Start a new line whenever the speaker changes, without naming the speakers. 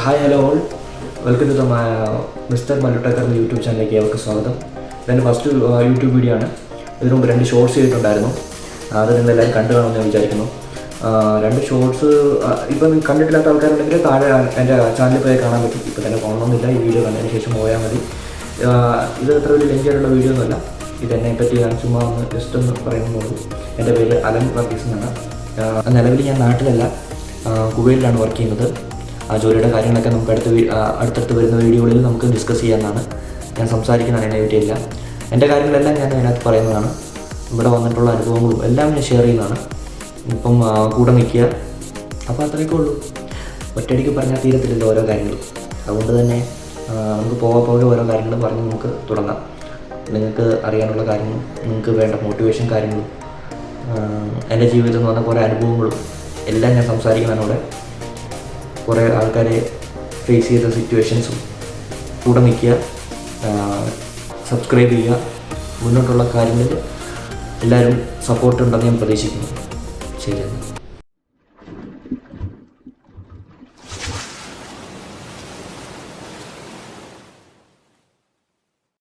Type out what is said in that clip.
Hi hello all, welcome to the mister മല്ലുട്ടക്കർ YouTube ചാനലിലേക്ക് ഏവർക്കും സ്വാഗതം. ഇതെൻ്റെ ഫസ്റ്റ് യൂട്യൂബ് വീഡിയോ ആണ്. ഇതിനു മുമ്പ് 2 ഷോർട്സ് ചെയ്തിട്ടുണ്ടായിരുന്നു. അത് നിങ്ങളെല്ലാവരും കണ്ടു കാണുമെന്ന് ഞാൻ വിചാരിക്കുന്നു. 2 ഷോർട്സ് ഇപ്പം കണ്ടിട്ടില്ലാത്ത ആൾക്കാരുണ്ടെങ്കിൽ താഴെ എൻ്റെ ചാനലിൽ പോയി കാണാൻ പറ്റും. ഇപ്പോൾ തന്നെ പോകണമെന്നില്ല, ഈ വീഡിയോ കണ്ടതിന് ശേഷം പോയാൽ മതി. ഇത് അത്ര വലിയ ലെങ്കായിട്ടുള്ള വീഡിയോ ഒന്നുമല്ല. ഇതെന്നെ പറ്റി ഞാൻ ചുമ്മാ ഒന്ന് ജസ്റ്റ് ഒന്ന് പറയുന്നുള്ളൂ. എൻ്റെ പേര് അലൻ വർഗീസ് എന്നാണ്. നിലവിൽ ഞാൻ നാട്ടിലല്ല, കുവൈറ്റിലാണ് വർക്ക് ചെയ്യുന്നത്. ആ ജോലിയുടെ കാര്യങ്ങളൊക്കെ നമുക്ക് അടുത്തടുത്ത് വരുന്ന വീഡിയോകളിൽ നമുക്ക് ഡിസ്കസ് ചെയ്യാമെന്നാണ്. ഞാൻ സംസാരിക്കുന്നതാണ്, അതിനെ പറ്റിയില്ല. എൻ്റെ കാര്യങ്ങളെല്ലാം ഞാൻ അതിനകത്ത് പറയുന്നതാണ്. ഇവിടെ വന്നിട്ടുള്ള അനുഭവങ്ങളും എല്ലാം ഞാൻ ഷെയർ ചെയ്യുന്നതാണ്. ഇപ്പം കൂടെ നിൽക്കുക, അപ്പോൾ അത്രയൊക്കെ ഉള്ളൂ. ഒറ്റയടിക്ക് പറഞ്ഞാൽ തീരത്തില്ലല്ലോ ഓരോ കാര്യങ്ങളും. അതുകൊണ്ട് തന്നെ നമുക്ക് പോകെ ഓരോ കാര്യങ്ങളും പറഞ്ഞ് നമുക്ക് തുടങ്ങാം. നിങ്ങൾക്ക് അറിയാനുള്ള കാര്യങ്ങളും നിങ്ങൾക്ക് വേണ്ട മോട്ടിവേഷൻ കാര്യങ്ങളും എൻ്റെ ജീവിതത്തിൽ നിന്ന് വന്ന കുറേ അനുഭവങ്ങളും എല്ലാം ഞാൻ സംസാരിക്കുന്നതിനോടെ കുറേ ആൾക്കാരെ ഫേസ് ചെയ്ത സിറ്റുവേഷൻസും കൂടെ നിൽക്കുക, സബ്സ്ക്രൈബ് ചെയ്യുക. മുന്നോട്ടുള്ള കാര്യങ്ങളിൽ എല്ലാവരും സപ്പോർട്ട് ഉണ്ടെന്ന് ഞാൻ പ്രതീക്ഷിക്കുന്നു. ശരി.